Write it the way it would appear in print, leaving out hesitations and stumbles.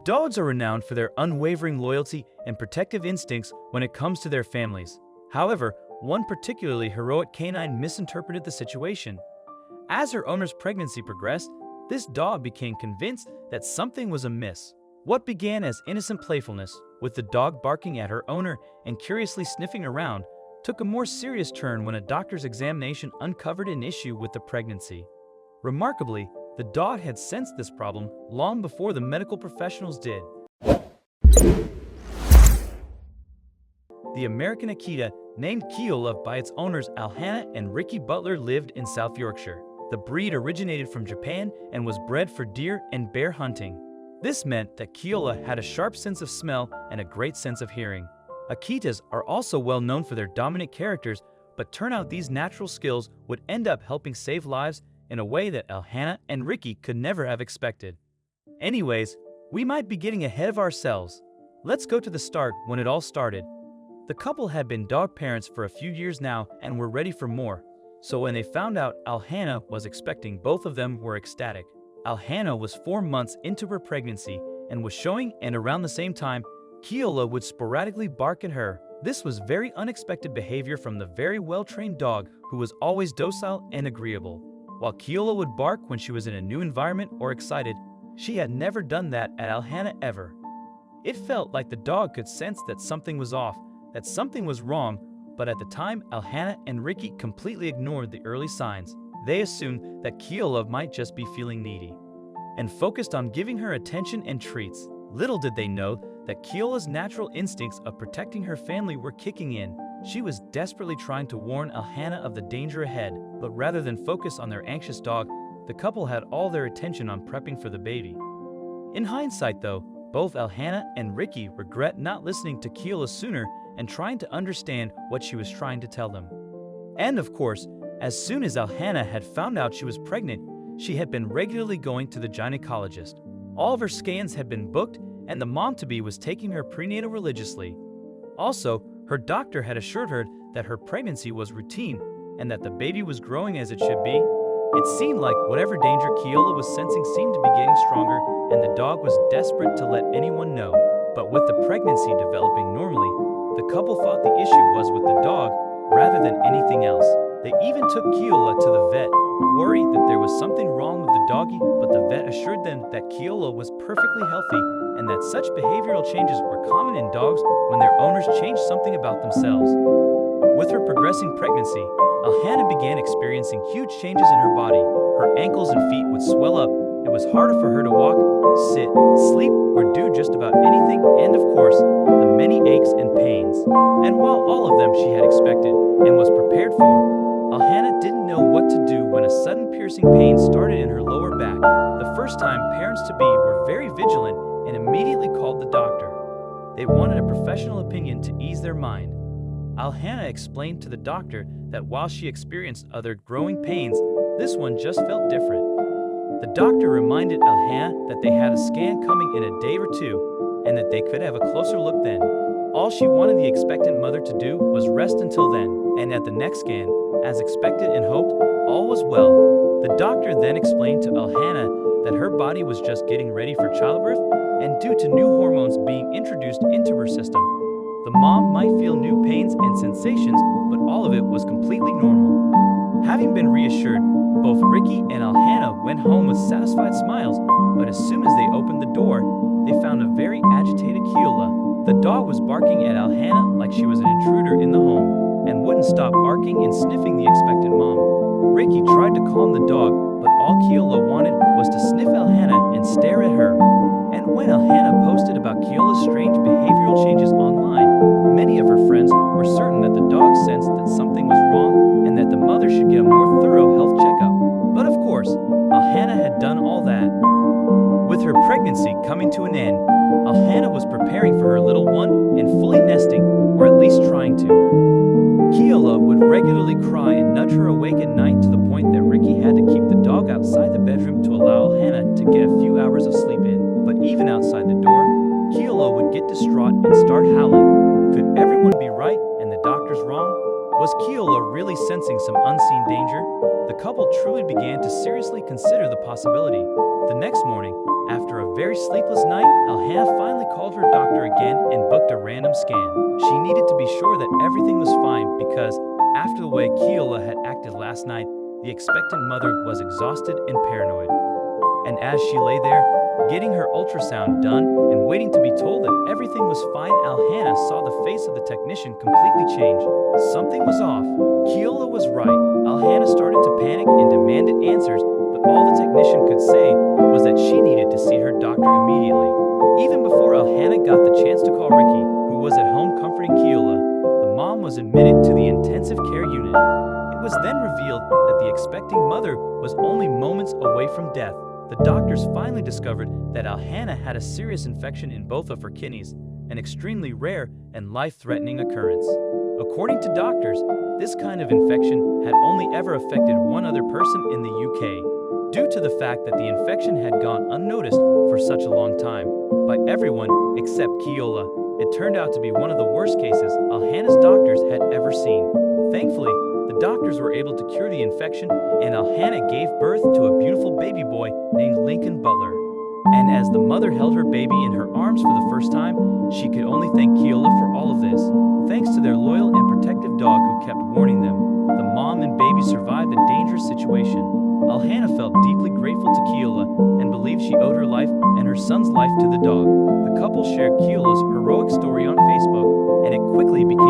Dogs are renowned for their unwavering loyalty and protective instincts when it comes to their families. However, one particularly heroic canine misinterpreted the situation. As her owner's pregnancy progressed, this dog became convinced that something was amiss. What began as innocent playfulness, with the dog barking at her owner and curiously sniffing around, took a more serious turn when a doctor's examination uncovered an issue with the pregnancy. Remarkably, the dog had sensed this problem long before the medical professionals did. The American Akita, named Keola by its owners Alhannah and Ricky Butler, lived in South Yorkshire. The breed originated from Japan and was bred for deer and bear hunting. This meant that Keola had a sharp sense of smell and a great sense of hearing. Akitas are also well known for their dominant characters, but turn out these natural skills would end up helping save lives in a way that Alhannah and Ricky could never have expected. Anyways, we might be getting ahead of ourselves. Let's go to the start when it all started. The couple had been dog parents for a few years now and were ready for more. So when they found out Alhannah was expecting, both of them were ecstatic. Alhannah was 4 months into her pregnancy and was showing, and around the same time, Keola would sporadically bark at her. This was very unexpected behavior from the very well-trained dog who was always docile and agreeable. While Keola would bark when she was in a new environment or excited, she had never done that at Alhannah ever. It felt like the dog could sense that something was off, that something was wrong, but at the time, Alhannah and Ricky completely ignored the early signs. They assumed that Keola might just be feeling needy and focused on giving her attention and treats. Little did they know that Keola's natural instincts of protecting her family were kicking in. She was desperately trying to warn Alhannah of the danger ahead, but rather than focus on their anxious dog, the couple had all their attention on prepping for the baby. In hindsight though, both Alhannah and Ricky regret not listening to Keola sooner and trying to understand what she was trying to tell them. And of course, as soon as Alhannah had found out she was pregnant, she had been regularly going to the gynecologist. All of her scans had been booked, and the mom-to-be was taking her prenatal religiously. Also, her doctor had assured her that her pregnancy was routine and that the baby was growing as it should be. It seemed like whatever danger Keola was sensing seemed to be getting stronger, and the dog was desperate to let anyone know. But with the pregnancy developing normally, the couple thought the issue was with the dog rather than anything else. They even took Keola to the vet, worried that there was something wrong with the doggy, but the vet assured them that Keola was perfectly healthy and that such behavioral changes were common in dogs when their owners changed something about themselves. With her progressing pregnancy, Alhannah began experiencing huge changes in her body. Her ankles and feet would swell up. It was harder for her to walk, sit, sleep, or do just about anything, and of course, the many aches and pains. And while all of them she had expected and was prepared for, Alhannah didn't know what to do when a sudden piercing pain started in her lower back. The first time, parents-to-be were very vigilant and immediately called the doctor. They wanted a professional opinion to ease their mind. Alhannah explained to the doctor that while she experienced other growing pains, this one just felt different. The doctor reminded Alhannah that they had a scan coming in a day or two and that they could have a closer look then. All she wanted the expectant mother to do was rest until then, and at the next scan, as expected and hoped, all was well. The doctor then explained to Alhannah that her body was just getting ready for childbirth, and due to new hormones being introduced into her system, the mom might feel new pains and sensations, but all of it was completely normal. Having been reassured, both Ricky and Alhannah went home with satisfied smiles, but as soon as they opened the door, they found a very agitated Keola. The dog was barking at Alhannah like she was an intruder in the home, and wouldn't stop barking and sniffing the expectant mom. Ricky tried to calm the dog, but all Keola wanted was to sniff Alhannah and stare at her. And when Alhannah posted about Keola's strange behavioral changes online, many of her friends were certain that the dog sensed that something was wrong and that the mother should get a more thorough health checkup. But of course, Alhannah had done all that. With her pregnancy coming to an end, Alhannah was preparing for her little one and fully nesting, or at least trying to. Keola would regularly cry and nudge her awake at night to the point that Ricky had to keep the dog outside the bedroom to allow Alhannah to get a few hours of sleep in. But even outside the door, Keola would get distraught and start howling. Could everyone be right and the doctors wrong? Was Keola really sensing some unseen danger? The couple truly began to seriously consider the possibility. The next morning, After a very sleepless night, Alhana finally called her doctor again and booked a random scan. She needed to be sure that everything was fine because, after the way Keola had acted last night, the expectant mother was exhausted and paranoid. And as she lay there, getting her ultrasound done and waiting to be told that everything was fine, Alhana saw the face of the technician completely change. Something was off. Keola was right. Alhana started to panic and demanded answers, but all the technician could say was that she needed to see her doctor immediately. Even before Alhana got the chance to call Ricky, who was at home comforting Keola, the mom was admitted to the intensive care unit. It was then revealed that the expecting mother was only moments away from death. The doctors finally discovered that Alhana had a serious infection in both of her kidneys, an extremely rare and life-threatening occurrence. According to doctors, this kind of infection had only ever affected one other person in the UK, due to the fact that the infection had gone unnoticed for such a long time by everyone except Keola. It turned out to be one of the worst cases Alhana's doctors had ever seen. Thankfully, the doctors were able to cure the infection, and Alhana gave birth to a beautiful baby boy named Lincoln Butler. And as the mother held her baby in her arms for the first time, she could only thank Keola for all of this. Thanks to their loyal and protective dog who kept warning them, the mom and baby survived a dangerous situation. Alhana felt deeply grateful to Keola and believed she owed her life and her son's life to the dog. The couple shared Keola's heroic story on Facebook, and it quickly became